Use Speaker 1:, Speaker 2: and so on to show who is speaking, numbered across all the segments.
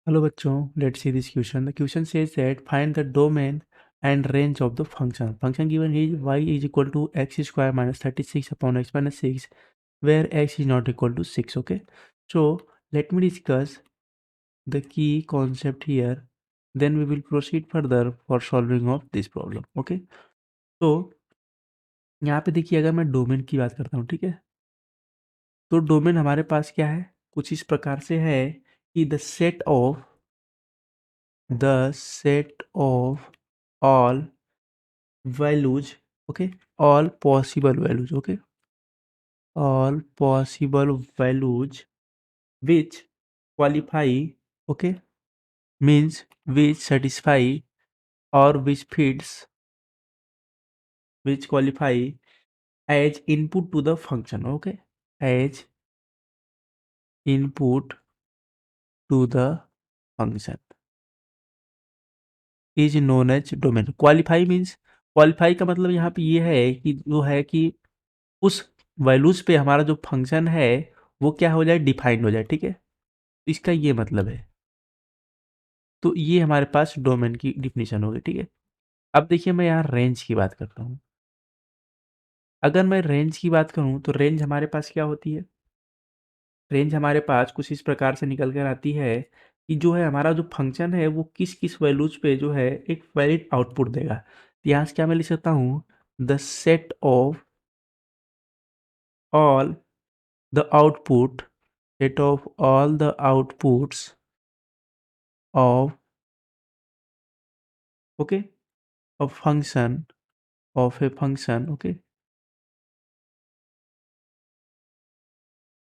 Speaker 1: Hello बच्चों, let's see this question. The question says that find the domain and range of the function. Function given is y is equal to x square minus 36 upon x minus 6, where x is not equal to 6. Okay, so let me discuss the key concept here. Then we will proceed further for solving of this problem. Okay, तो यहाँ पे देखिए, अगर मैं domain की बात करता हूँ, ठीक है, तो डोमेन हमारे पास क्या है, कुछ इस प्रकार से है कि the set of all values, okay, all possible values, okay, all possible values which qualify, okay, means which satisfy or which fits, which qualify as input to the function, okay, as input to the function is known as domain. Qualify means, qualify का मतलब यहाँ पे ये है कि जो है कि उस वैल्यूज पे हमारा जो फंक्शन है वो क्या हो जाए, डिफाइंड हो जाए, ठीक है, इसका ये मतलब है। तो ये हमारे पास डोमेन की डिफिनीशन हो गई, ठीक है। अब देखिए, मैं यहाँ रेंज की बात करता हूँ। अगर मैं रेंज की बात करूँ तो रेंज हमारे पास क्या होती है, रेंज हमारे पास कुछ इस प्रकार से निकल कर आती है कि जो है हमारा जो फंक्शन है वो किस किस वैल्यूज पे जो है एक वैलिड आउटपुट देगा। तो यहाँ से क्या मैं लिख सकता हूँ, the set of all the output, set of all the outputs of, okay, of function, of a function, okay,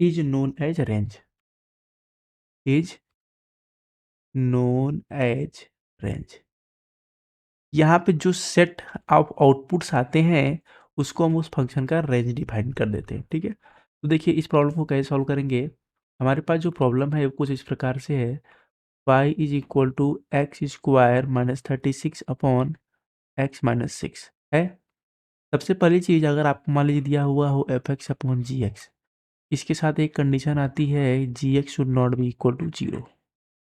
Speaker 1: is known as range, is known as range। यहाँ पे जो सेट ऑफ आउटपुट्स आते हैं उसको हम उस फंक्शन का range define कर देते हैं, ठीक है। तो देखिए, इस प्रॉब्लम को कैसे सॉल्व करेंगे। हमारे पास जो प्रॉब्लम है वो कुछ इस प्रकार से है, y is equal to x square minus 36 upon x minus 6 है। सबसे पहली चीज़, अगर आपको मान लीजिए दिया हुआ हो f x upon g x, इसके साथ एक कंडीशन आती है, g x should not be equal to zero.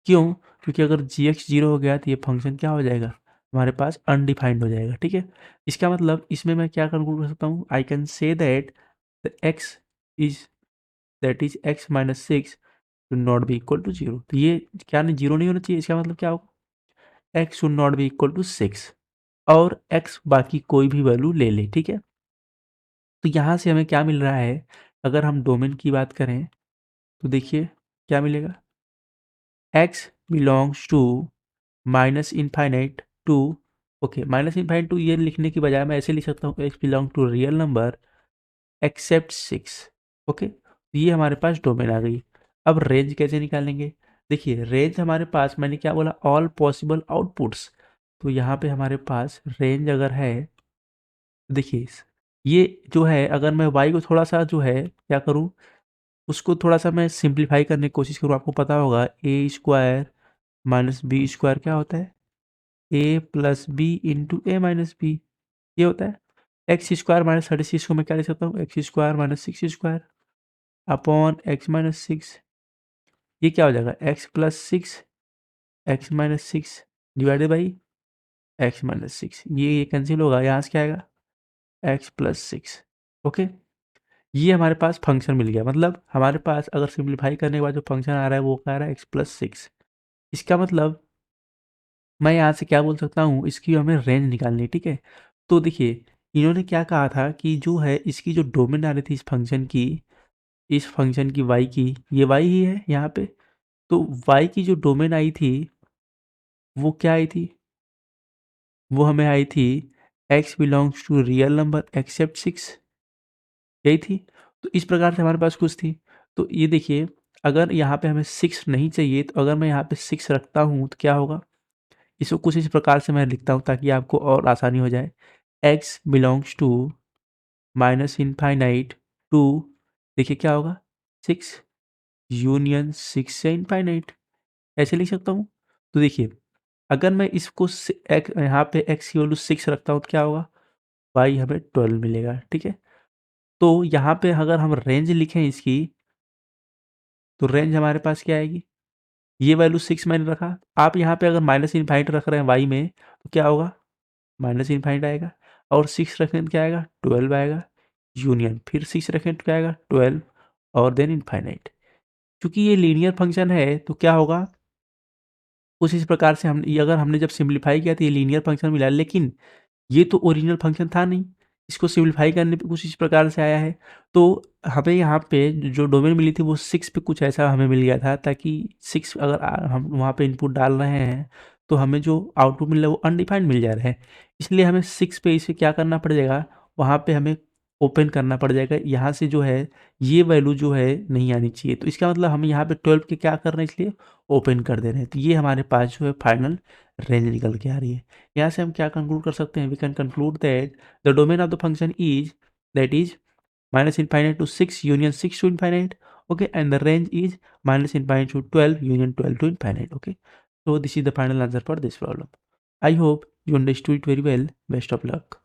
Speaker 1: क्यों? क्योंकि अगर जी एक्स जीरो हो गया तो ये फंक्शन क्या हो जाएगा, हमारे पास अनडिफाइंड हो जाएगा, ठीक है। इसका मतलब इसमें मैं क्या कंक्लूड कर सकता हूँ, I can say that the x is, that is x minus six should not be equal to zero. तो ये क्या नहीं, जीरो नहीं होना चाहिए। इसका मतलब क्या होगा, x should not be equal to six, और एक्स बाकी कोई भी वैल्यू ले ले, ठीक है। तो यहाँ से हमें क्या मिल रहा है, अगर हम डोमेन की बात करें तो देखिए क्या मिलेगा, x belongs to minus infinite to, okay, minus infinite to ये लिखने की बजाय मैं ऐसे लिख सकता हूँ, x belong to real number except six, okay. ये हमारे पास डोमेन आ गई। अब रेंज कैसे निकालेंगे, देखिए रेंज हमारे पास, मैंने क्या बोला, ऑल पॉसिबल आउटपुट्स। तो यहाँ पे हमारे पास रेंज अगर है, देखिए ये जो है, अगर मैं y को थोड़ा सा जो है क्या करूँ, उसको थोड़ा सा मैं सिंप्लीफाई करने की कोशिश करूँ। आपको पता होगा ए स्क्वायर माइनस बी स्क्वायर क्या होता है, ए प्लस बी इंटू ए माइनस बी, ये होता है। एक्स स्क्वायर माइनस 36 को मैं क्या लिख सकता हूँ, x square minus six square upon x minus six. ये क्या हो जाएगा, x plus six, x minus six divided by x minus six. ये कैंसिल होगा, यहाँ से क्या आएगा, एक्स प्लस सिक्स, ओके। ये हमारे पास फंक्शन मिल गया। मतलब हमारे पास अगर सिंप्लीफाई करने के बाद जो फंक्शन आ रहा है वो क्या आ रहा है, एक्स प्लस सिक्स। इसका मतलब मैं यहाँ से क्या बोल सकता हूँ, इसकी हमें रेंज निकालनी है, ठीक है। तो देखिए, इन्होंने क्या कहा था कि जो है इसकी जो डोमेन आ रही थी इस फंक्शन की, इस फंक्शन की वाई की, ये वाई ही है यहाँ पे। तो वाई की जो डोमेन आई थी वो क्या आई थी, वो हमें आई थी x belongs to real number except six, यही थी। तो इस प्रकार से हमारे पास कुछ थी। तो ये देखिए, अगर यहाँ पे हमें सिक्स नहीं चाहिए तो अगर मैं यहाँ पे सिक्स रखता हूँ तो क्या होगा, इसको कुछ इस प्रकार से मैं लिखता हूँ ताकि आपको और आसानी हो जाए। X belongs to minus infinite to, देखिए क्या होगा, सिक्स यूनियन सिक्स से इनफाइनाइट, ऐसे लिख सकता हूँ। तो देखिए, अगर मैं इसको यहाँ पे एक्स की वैल्यू सिक्स रखता हूँ तो क्या होगा, वाई हमें 12 मिलेगा, ठीक है। तो यहाँ पे अगर हम रेंज लिखें इसकी, तो रेंज हमारे पास क्या आएगी, ये वैल्यू 6 मैंने रखा, आप यहाँ पे अगर माइनस इनफाइनाइट रख रहे हैं y में तो क्या होगा, माइनस इनफाइनाइट आएगा, और 6 रखें तो क्या आएगा, 12 आएगा, यूनियन फिर 6 रखें तो क्या आएगा, 12 और देन इनफाइनाइट। क्योंकि ये लीनियर फंक्शन है तो क्या होगा, कुछ इस प्रकार से हम ये अगर हमने जब सिंप्लीफाई किया तो ये लीनियर फंक्शन मिला, लेकिन ये तो ओरिजिनल फंक्शन था नहीं, इसको सिम्प्लीफाई करने पे कुछ इस प्रकार से आया है। तो हमें यहाँ पे जो डोमेन मिली थी वो 6 पे कुछ ऐसा हमें मिल गया था, ताकि 6 अगर हम वहाँ पे इनपुट डाल रहे हैं तो हमें जो आउटपुट मिल रहा है वो अनडिफाइंड मिल जा रहा है। इसलिए हमें 6 पे इसे क्या करना पड़ जाएगा, वहाँ पे हमें ओपन करना पड़ जाएगा, यहाँ से जो है ये वैल्यू जो है नहीं आनी चाहिए। तो इसका मतलब हम यहाँ पे 12 के क्या कर रहे हैं, इसलिए ओपन कर दे रहे हैं। तो ये हमारे पास जो है फाइनल रेंज निकल के आ रही है। यहाँ से हम क्या कंक्लूड कर सकते हैं, we can conclude that the domain of the function is that is minus infinite to 6 union 6 to infinite, okay, and the range is minus infinite to 12 union 12 to infinite, okay. So this is the final answer for this problem. I hope you understood it very well. Best of luck.